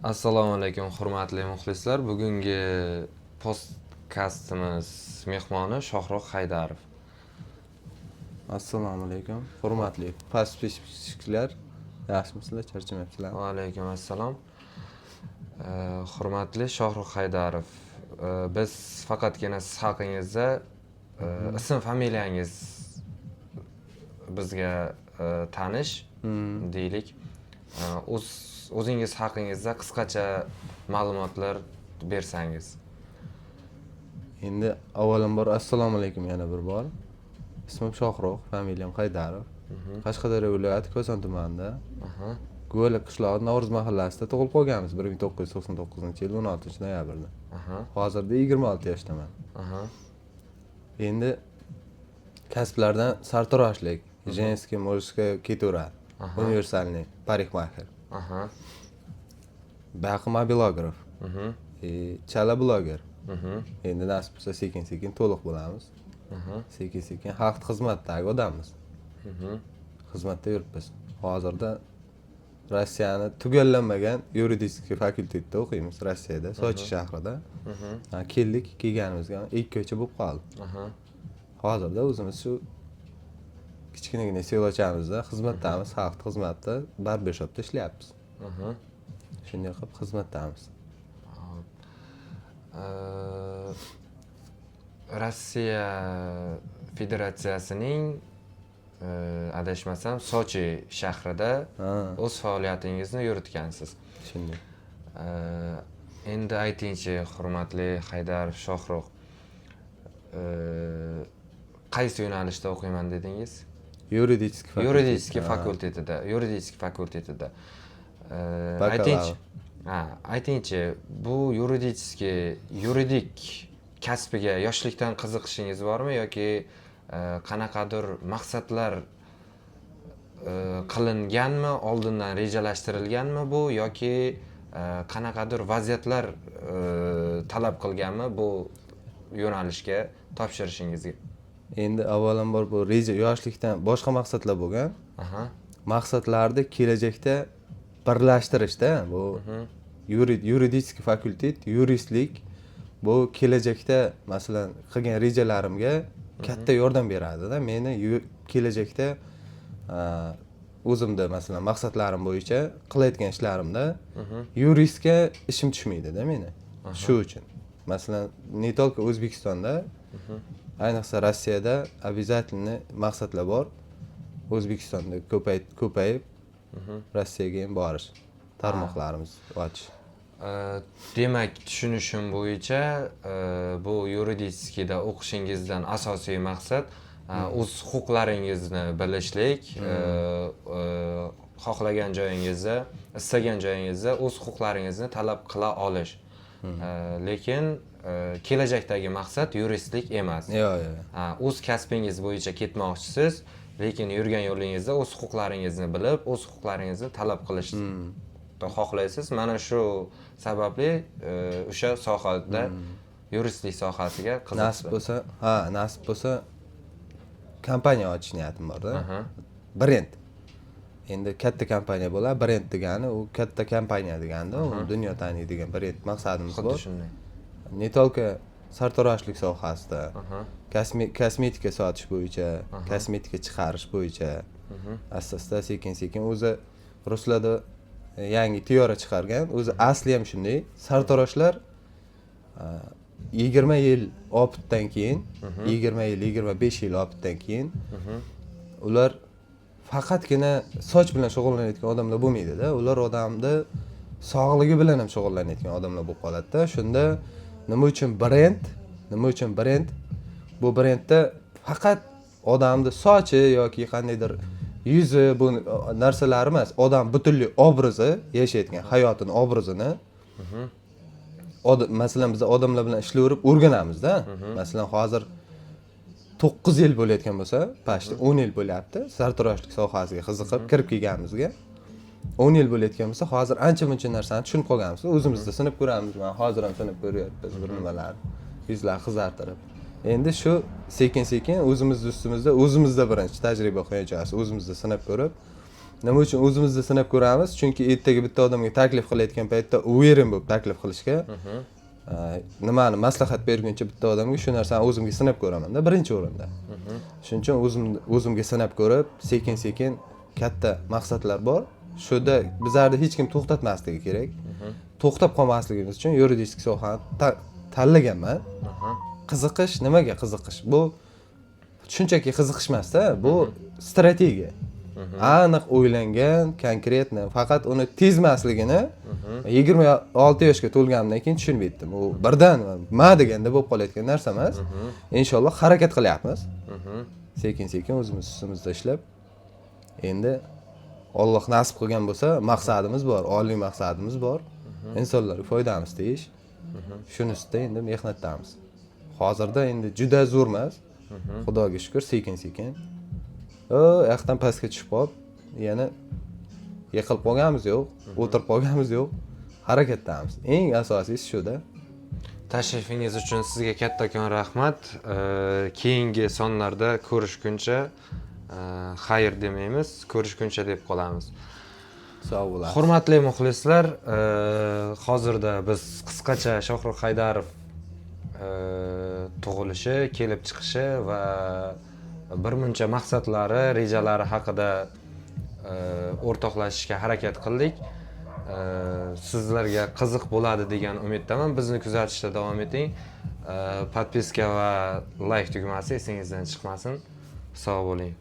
Assalomu alaykum hurmatli muxlislar. Bugungi podkastimiz mehmoni Shohruh Haydarov. Assalomu alaykum hurmatli podpishchilar. Yaxshimisizlar, charchamayapsizlar? Va alaykum assalom. Hurmatli Shohruh Haydarov. Biz faqatgina siz haqingizda ism familiyangiz bizga tanish deylik. O'zingiz haqingizda qisqacha ma'lumotlar bersangiz. Endi avvalambor assalomu alaykum yana bir bor. Ismim Shohruh, familiyam Haydarov. Qashqadaryo viloyati Koson tumanida Go'li qishlog'i Navro'z mahallasida tug'ilib qolganmiz 1999-yil 16-noyabrda. Hozirda 26 yoshdaman. Endi kasblardan sartaroshlik, женский, мужская культура, универсальный parikmaxer. Baqi mobilograf. Chala bloger. Endi nasib bo'lsa sekin-sekin to'liq bo'lamiz. Sekin-sekin xalq xizmatidagi odammiz. Xizmatda yuribmiz. Hozirda Rossiyani tugallanmagan yuridik fakultetda o'qiymiz Rossiyada, Sochi shahrida. Keldik, kelganimizga 2 oycha bo'lib qoldi. Hozirda o'zimiz shu kichkinagina selochamizda xizmatdamiz, xalq xizmatida barbershopda ishlayapmiz. Shunday qilib xizmatdamiz. Rossiya Federatsiyasining adashmasam Sochi shahrida o'z faoliyatingizni yuritgansiz. Shunday. Endi aytingchi, hurmatli Haydar Shohruh, qaysi yo'nalishda o'qiyman dedingiz? Yuridik fakultetida. Bakalavr. Aytingchi, bu yuridik kasbiga yoshlikdan qiziqishingiz bormi yoki qanaqadir maqsadlar qilinganmi, oldindan rejalashtirilganmi bu yoki qanaqadir vaziyatlar talab qilganmi bu yo'nalishga topshirishingizga? Endi avvalambor bu reja yoshlikdan boshqa maqsadlar bo'lgan. Maqsadlarni kelajakda birlashtirishda bu yuridik fakultet, yuristlik bu kelajakda masalan qilgan rejalarimga katta yordam beradi-da. Meni kelajakda o'zimda masalan maqsadlarim bo'yicha qilayotgan ishlarimda yuristga ishim tushmaydi-da meni. Shu uchun. Masalan, ne только O'zbekistonda, ayniqsa Rossiyada обязательно maqsadlar bor. O'zbekistonda ko'payib Rossiyaga ham borish, tarmoqlarimiz ochish. Demak, tushunishim bo'yicha bu yuridikada o'qishingizdan asosiy maqsad o'z huquqlaringizni bilishlik, xohlagan joyingizda, istagan joyingizda o'z huquqlaringizni talab qila olish. Lekin kelajakdagi maqsad yuristlik emas. Yo'q. O'z kasbingiz bo'yicha ketmoqchisiz, lekin yurgan yo'lingizda o'z huquqlaringizni bilib, o'z huquqlaringizni talab qilishni xohlaysiz. Mana shu sababli o'sha sohada yuristlik sohasiga qiziqsiz. Nasib bo'lsa kompaniya ochish niyatim bor-da. Brend. Endi katta kompaniya bo'ladi. Brend degani u katta kompaniya deganda, u dunyo taniydigan brend maqsadimiz bor. Shunday. Ne только sartaroshlik sohasida, kosmetika sotish bo'yicha, kosmetika chiqarish bo'yicha, asta-asta sekin-sekin o'zi ruslarda yangi teoriya chiqargan. O'zi asli ham shunday. Sartaroshlar 20 yil opitdan keyin, 20 yil, 25 yil opitdan keyin ular faqatgina soch bilan shug'ullanayotgan odamlar bo'lmaydi-da. Ular odamni sog'ligi bilan ham shug'ullanayotgan odamlar bo'lib qoladi-da. Shunda nima uchun brend? Bu brendda faqat odamni sochi yoki qandaydir yuzi bu narsalar emas, odam butunlik obrazi, yashayotgan hayotining obrazini masalan biz odamlar bilan ishlayverib o'rganamiz-da. Masalan, hozir 9 yil bo'layotgan bo'lsa, pashti 10 yil bo'lyapti sartaroshlik sohasiga qiziqib kirib kelganimizga. 10 yil bo'layotgan bo'lsa, hozir ancha-muncha narsani tushunib qolganmiz. O'zimizda sinib ko'ramiz. Men hozir ham sinib ko'ryapmiz bir nimalarni. Yuzlar qizartirib. Endi shu sekin-sekin o'zimizda birinchi tajriba qo'yacağız. O'zimizda sinib ko'rib, Nima uchun o'zimizni sinab ko'ramiz? Chunki ertaga bitta odamga taklif qilayotgan paytda uverin bo'lib taklif qilishga, nimani maslahat berguncha bitta odamga shu narsani o'zimga sinab ko'raman-da, birinchi o'rinda. Shuning uchun o'zimga sinab ko'rib, sekin-sekin katta maqsadlar bor. Shuda bizlarni hech kim to'xtatmasligi kerak. To'xtab qolmasligimiz uchun yuridik sohani tanlaganman. Qiziqish, nimaga qiziqish? Bu shunchaki qiziqish emas-da, bu strategiya. Aniq o'ylangan, konkretni, faqat uni tezmasligini 26 yoshga to'lganimdan keyin tushunib yetdim. U birdan ma deganda bo'lib qolayotgan narsa emas. Inshaalloh harakat qilyapmiz. Sekin-sekin o'zimiz ustimizda ishlab, endi Alloh nasib qilgan bo'lsa, maqsadimiz bor, oliy maqsadimiz bor. Insonlarga foydamiz tegish. Shuni ustida endi mehnatdamiz. Hozirda endi juda zo'r emas. Xudoga shukr, sekin-sekin. Yoqdan pastga tushib qolib, yana yiqilib qolganimiz yo'q, o'tirib qolganimiz yo'q. Harakatdamiz. Eng asosiysi shuda. Tashrifingiz uchun sizga kattakon rahmat. Keyingi sonlarda ko'rishguncha xayr demaymiz, ko'rishguncha deb qolamiz. Sog' bo'lasiz. Hurmatli muxlislar, hozirda biz qisqacha Shohrux Haydarov tug'ilishi, kelib chiqishi va birmuncha maqsadlari, rejalari haqida o'rtoqlashishga harakat qildik. Sizlarga qiziq bo'ladi degan umiddaman. Bizni kuzatishda davom eting. Podpiska va like tugmasi esingizdan chiqmasin. Sog' bo'ling.